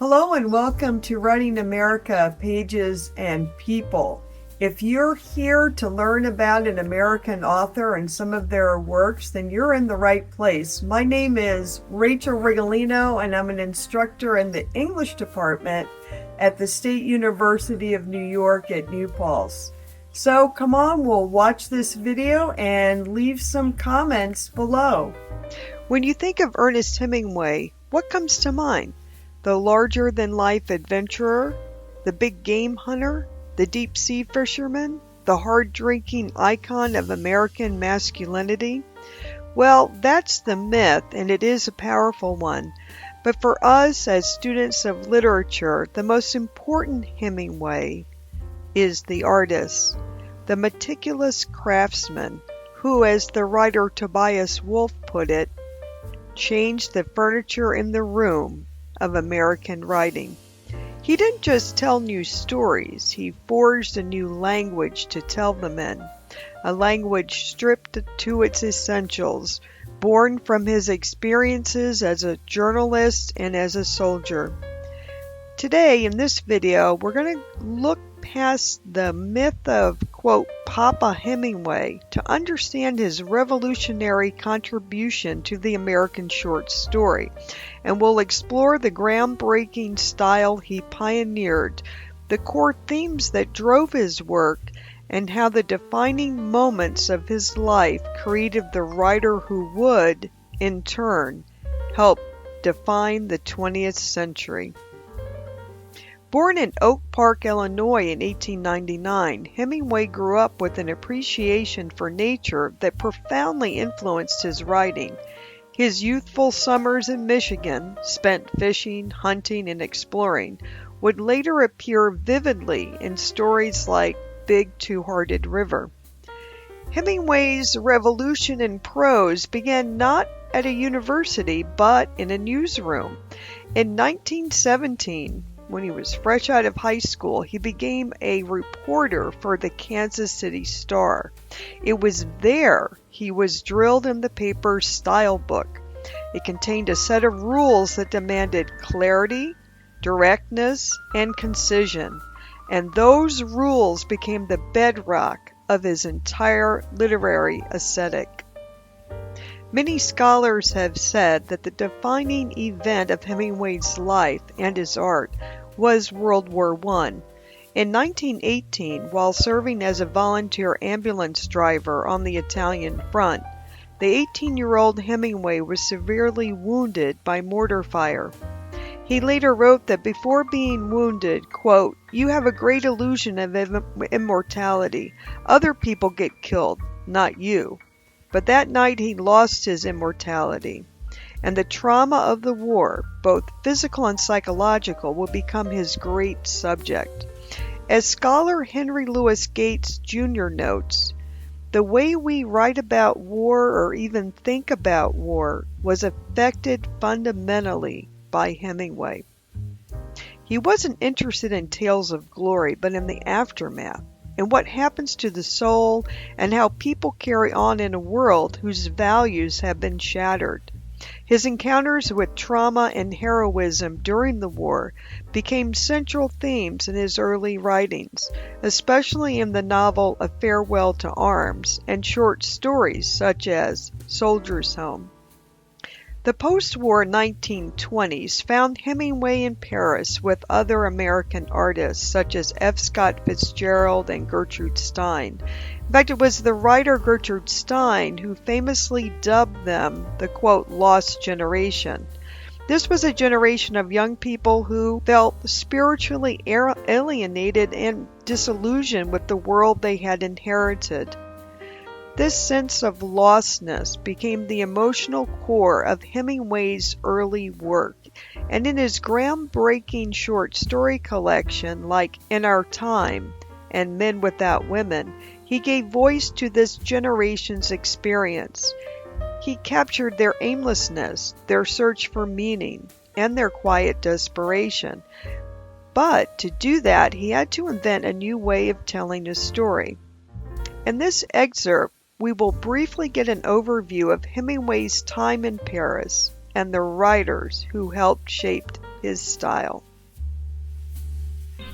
Hello and welcome to Writing America, Pages and People. If you're here to learn about an American author and some of their works, then you're in the right place. My name is Rachel Rigolino and I'm an instructor in the English department at the State University of New York at New Paltz. So come on, we'll watch this video and leave some comments below. When you think of Ernest Hemingway, what comes to mind? The larger-than-life adventurer, the big game hunter, the deep-sea fisherman, the hard-drinking icon of American masculinity? Well, that's the myth, and it is a powerful one. But for us as students of literature, the most important Hemingway is the artist, the meticulous craftsman, who, as the writer Tobias Wolff put it, changed the furniture in the room of American writing. He didn't just tell new stories, he forged a new language to tell them in, a language stripped to its essentials, born from his experiences as a journalist and as a soldier. Today, in this video, we're going to look past the myth of, quote, Papa Hemingway to understand his revolutionary contribution to the American short story. And we'll explore the groundbreaking style he pioneered, the core themes that drove his work, and how the defining moments of his life created the writer who would, in turn, help define the 20th century. Born in Oak Park, Illinois in 1899, Hemingway grew up with an appreciation for nature that profoundly influenced his writing. His youthful summers in Michigan, spent fishing, hunting, and exploring, would later appear vividly in stories like Big Two-Hearted River. Hemingway's revolution in prose began not at a university, but in a newsroom. In 1917, when he was fresh out of high school, he became a reporter for the Kansas City Star. It was there he was drilled in the paper's style book. It contained a set of rules that demanded clarity, directness, and concision, and those rules became the bedrock of his entire literary aesthetic. Many scholars have said that the defining event of Hemingway's life and his art was World War I. In 1918, while serving as a volunteer ambulance driver on the Italian front, the 18-year-old Hemingway was severely wounded by mortar fire. He later wrote that before being wounded, quote, "You have a great illusion of immortality. Other people get killed, not you." But that night he lost his immortality. And the trauma of the war, both physical and psychological, will become his great subject. As scholar Henry Louis Gates Jr. notes, the way we write about war or even think about war was affected fundamentally by Hemingway. He wasn't interested in tales of glory, but in the aftermath, and what happens to the soul, and how people carry on in a world whose values have been shattered. His encounters with trauma and heroism during the war became central themes in his early writings, especially in the novel A Farewell to Arms and short stories such as Soldier's Home. The post-war 1920s found Hemingway in Paris with other American artists such as F. Scott Fitzgerald and Gertrude Stein. In fact, it was the writer Gertrude Stein who famously dubbed them the, quote, lost generation. This was a generation of young people who felt spiritually alienated and disillusioned with the world they had inherited. This sense of lostness became the emotional core of Hemingway's early work, and in his groundbreaking short story collection like In Our Time and Men Without Women, he gave voice to this generation's experience. He captured their aimlessness, their search for meaning, and their quiet desperation. But to do that, he had to invent a new way of telling a story. In this excerpt, we will briefly get an overview of Hemingway's time in Paris and the writers who helped shape his style.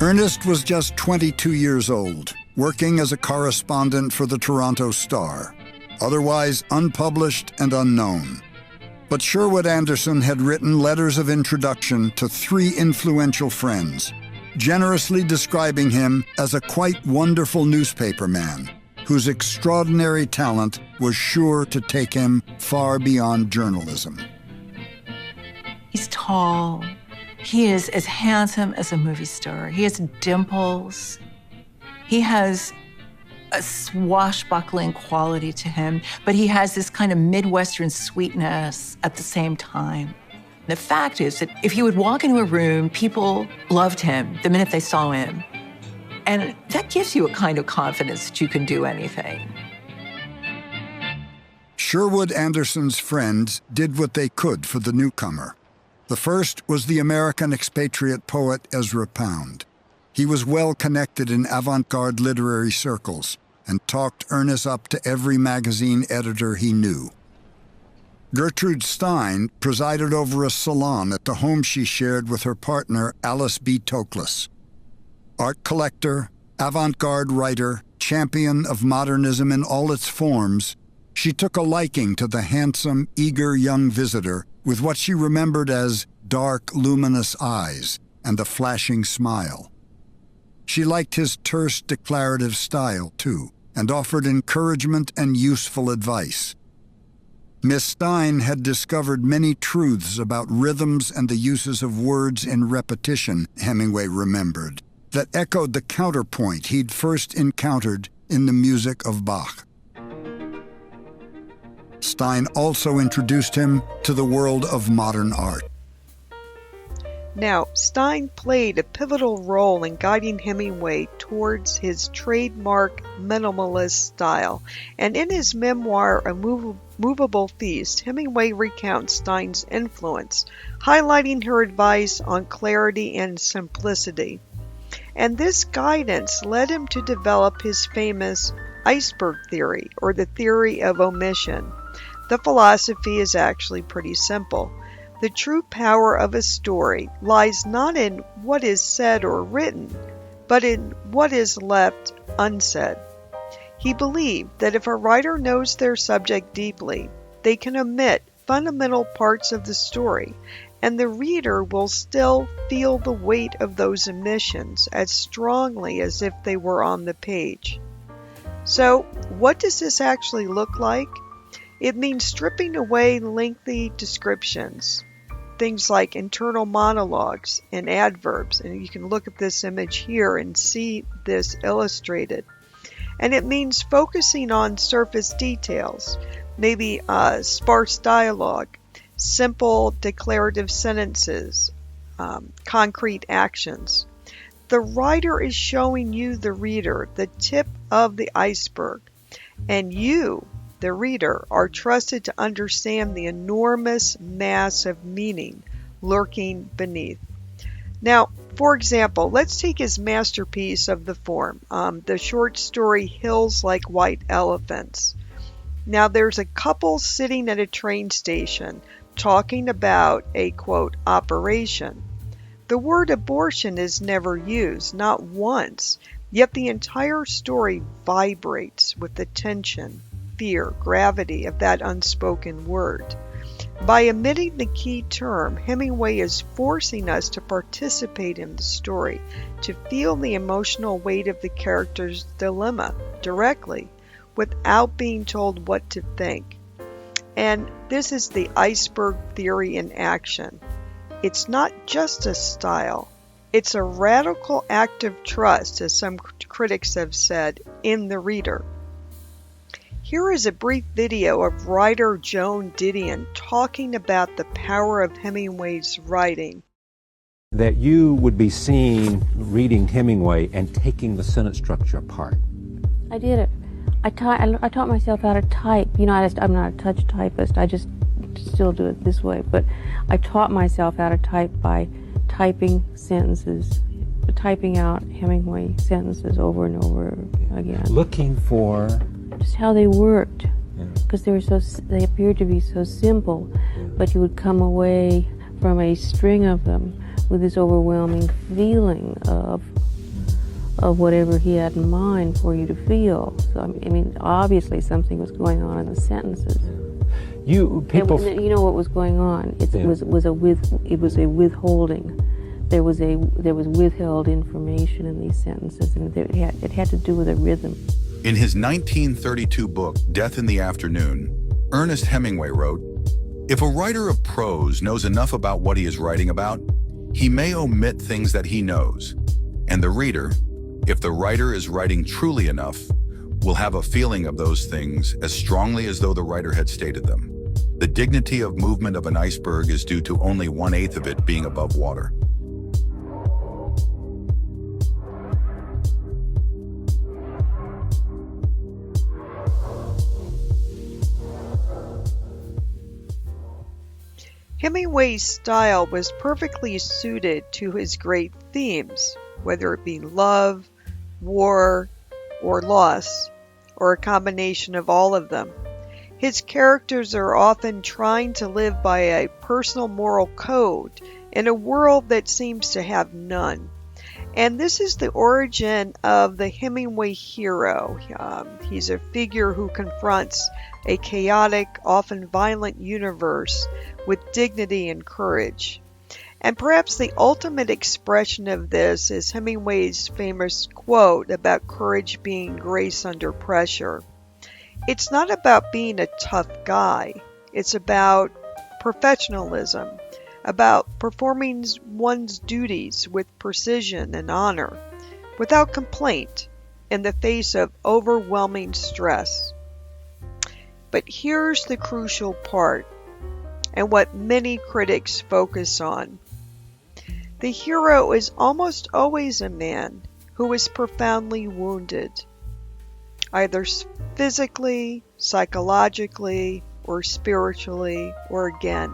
Ernest was just 22 years old, working as a correspondent for the Toronto Star, otherwise unpublished and unknown. But Sherwood Anderson had written letters of introduction to 3 influential friends, generously describing him as a quite wonderful newspaperman whose extraordinary talent was sure to take him far beyond journalism. He's tall. He is as handsome as a movie star. He has dimples. He has a swashbuckling quality to him, but he has this kind of Midwestern sweetness at the same time. The fact is that if he would walk into a room, people loved him the minute they saw him. And that gives you a kind of confidence that you can do anything. Sherwood Anderson's friends did what they could for the newcomer. The first was the American expatriate poet Ezra Pound. He was well connected in avant-garde literary circles and talked Ernest up to every magazine editor he knew. Gertrude Stein presided over a salon at the home she shared with her partner, Alice B. Toklas. Art collector, avant-garde writer, champion of modernism in all its forms, she took a liking to the handsome, eager young visitor with what she remembered as dark, luminous eyes and a flashing smile. She liked his terse, declarative style, too, and offered encouragement and useful advice. Miss Stein had discovered many truths about rhythms and the uses of words in repetition, Hemingway remembered, that echoed the counterpoint he'd first encountered in the music of Bach. Stein also introduced him to the world of modern art. Now, Stein played a pivotal role in guiding Hemingway towards his trademark minimalist style, and in his memoir, A Movable Feast, Hemingway recounts Stein's influence, highlighting her advice on clarity and simplicity. And this guidance led him to develop his famous iceberg theory, or the theory of omission. The philosophy is actually pretty simple. The true power of a story lies not in what is said or written, but in what is left unsaid. He believed that if a writer knows their subject deeply, they can omit fundamental parts of the story, and the reader will still feel the weight of those omissions as strongly as if they were on the page. So, what does this actually look like? It means stripping away lengthy descriptions, things like internal monologues and adverbs, and you can look at this image here and see this illustrated. And it means focusing on surface details, maybe sparse dialogue, simple declarative sentences, concrete actions. The writer is showing you, the reader, the tip of the iceberg, and you, the reader, are trusted to understand the enormous mass of meaning lurking beneath. Now, for example, let's take his masterpiece of the form, the short story Hills Like White Elephants. Now, there's a couple sitting at a train station talking about a, quote, operation. The word abortion is never used, not once, yet the entire story vibrates with the tension, fear, gravity of that unspoken word. By omitting the key term, Hemingway is forcing us to participate in the story, to feel the emotional weight of the character's dilemma directly, without being told what to think. And this is the iceberg theory in action. It's not just a style, it's a radical act of trust, as some critics have said, in the reader. Here is a brief video of writer Joan Didion talking about the power of Hemingway's writing. That you would be seen reading Hemingway and taking the sentence structure apart. I did it. I taught myself how to type. You know, I'm not a touch typist. I just still do it this way. But I taught myself how to type by typing sentences, typing out Hemingway sentences over and over again. Looking for just how they worked, because they appeared to be so simple, but you would come away from a string of them with this overwhelming feeling of whatever he had in mind for you to feel. So I mean, obviously something was going on in the sentences. You know what was going on. It was a withholding. There was withheld information in these sentences, and it had to do with a rhythm. In his 1932 book, Death in the Afternoon, Ernest Hemingway wrote, "If a writer of prose knows enough about what he is writing about, he may omit things that he knows. And the reader, if the writer is writing truly enough, will have a feeling of those things as strongly as though the writer had stated them. The dignity of movement of an iceberg is due to only 1/8 of it being above water." Hemingway's style was perfectly suited to his great themes, whether it be love, war, or loss, or a combination of all of them. His characters are often trying to live by a personal moral code in a world that seems to have none. And this is the origin of the Hemingway hero. He's a figure who confronts a chaotic, often violent universe with dignity and courage. And perhaps the ultimate expression of this is Hemingway's famous quote about courage being grace under pressure. It's not about being a tough guy. It's about professionalism, about performing one's duties with precision and honor, without complaint, in the face of overwhelming stress. But here's the crucial part, and what many critics focus on. The hero is almost always a man who is profoundly wounded, either physically, psychologically, or spiritually, or again,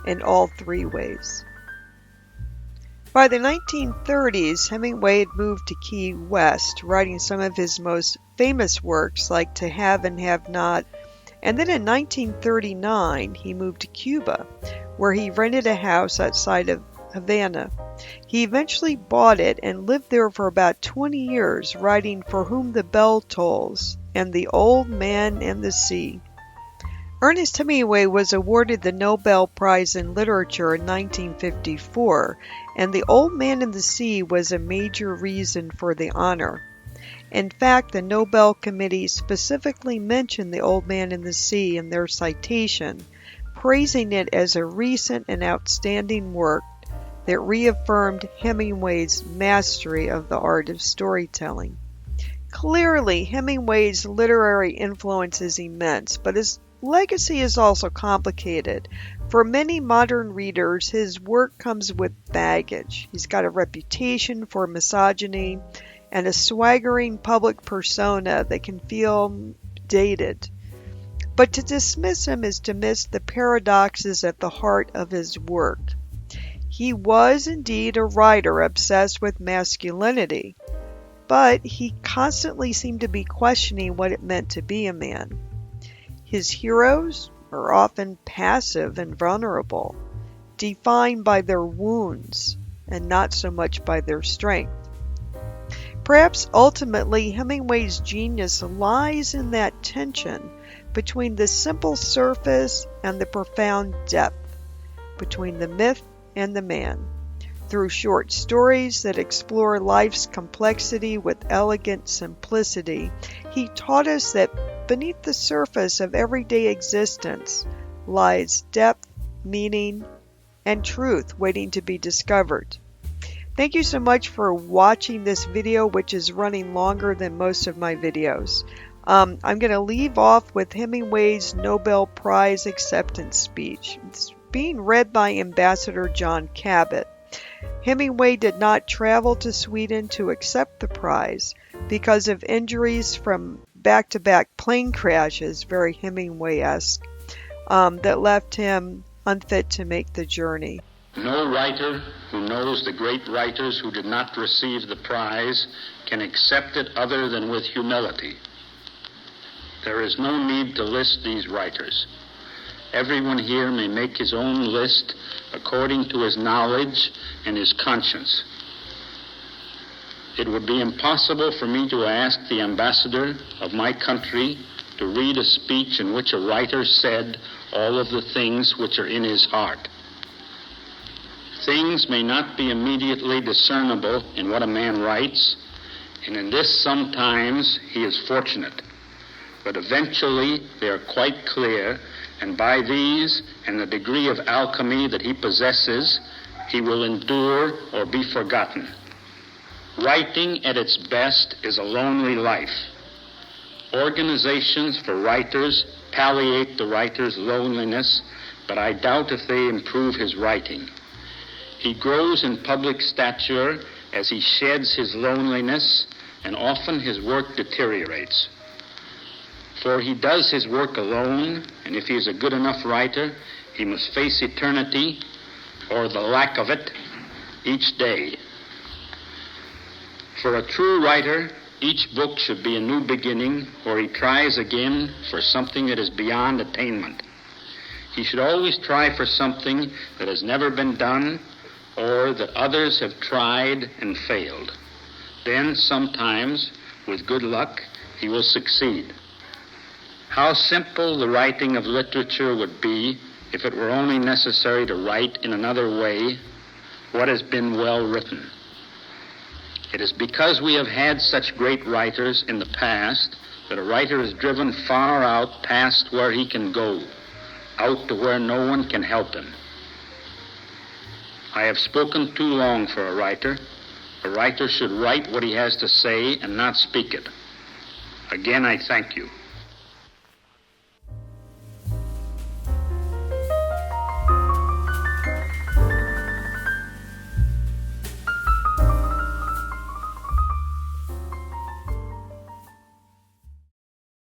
in all three ways. By the 1930s, Hemingway had moved to Key West, writing some of his most famous works like To Have and Have Not, and then in 1939 he moved to Cuba, where he rented a house outside of Havana. He eventually bought it and lived there for about 20 years, writing For Whom the Bell Tolls and The Old Man and the Sea. Ernest Hemingway was awarded the Nobel Prize in Literature in 1954, and The Old Man and the Sea was a major reason for the honor. In fact, the Nobel Committee specifically mentioned The Old Man and the Sea in their citation, praising it as a recent and outstanding work that reaffirmed Hemingway's mastery of the art of storytelling. Clearly, Hemingway's literary influence is immense, but his legacy is also complicated. For many modern readers, his work comes with baggage. He's got a reputation for misogyny and a swaggering public persona that can feel dated. But to dismiss him is to miss the paradoxes at the heart of his work. He was indeed a writer obsessed with masculinity, but he constantly seemed to be questioning what it meant to be a man. His heroes are often passive and vulnerable, defined by their wounds and not so much by their strength. Perhaps ultimately Hemingway's genius lies in that tension between the simple surface and the profound depth, between the myth and the man. Through short stories that explore life's complexity with elegant simplicity, he taught us that beneath the surface of everyday existence lies depth, meaning, and truth waiting to be discovered. Thank you so much for watching this video, which is running longer than most of my videos. I'm going to leave off with Hemingway's Nobel Prize acceptance speech. It's being read by Ambassador John Cabot. Hemingway did not travel to Sweden to accept the prize because of injuries from back-to-back plane crashes, very Hemingway-esque, that left him unfit to make the journey. No writer who knows the great writers who did not receive the prize can accept it other than with humility. There is no need to list these writers. Everyone here may make his own list according to his knowledge and his conscience. It would be impossible for me to ask the ambassador of my country to read a speech in which a writer said all of the things which are in his heart. Things may not be immediately discernible in what a man writes, and in this sometimes he is fortunate. But eventually they are quite clear, and by these and the degree of alchemy that he possesses, he will endure or be forgotten. Writing at its best is a lonely life. Organizations for writers palliate the writer's loneliness, but I doubt if they improve his writing. He grows in public stature as he sheds his loneliness, and often his work deteriorates. For he does his work alone, and if he is a good enough writer, he must face eternity, or the lack of it, each day. For a true writer, each book should be a new beginning, where he tries again for something that is beyond attainment. He should always try for something that has never been done, or that others have tried and failed. Then, sometimes, with good luck, he will succeed. How simple the writing of literature would be if it were only necessary to write in another way what has been well written. It is because we have had such great writers in the past that a writer is driven far out past where he can go, out to where no one can help him. I have spoken too long for a writer. A writer should write what he has to say and not speak it. Again, I thank you.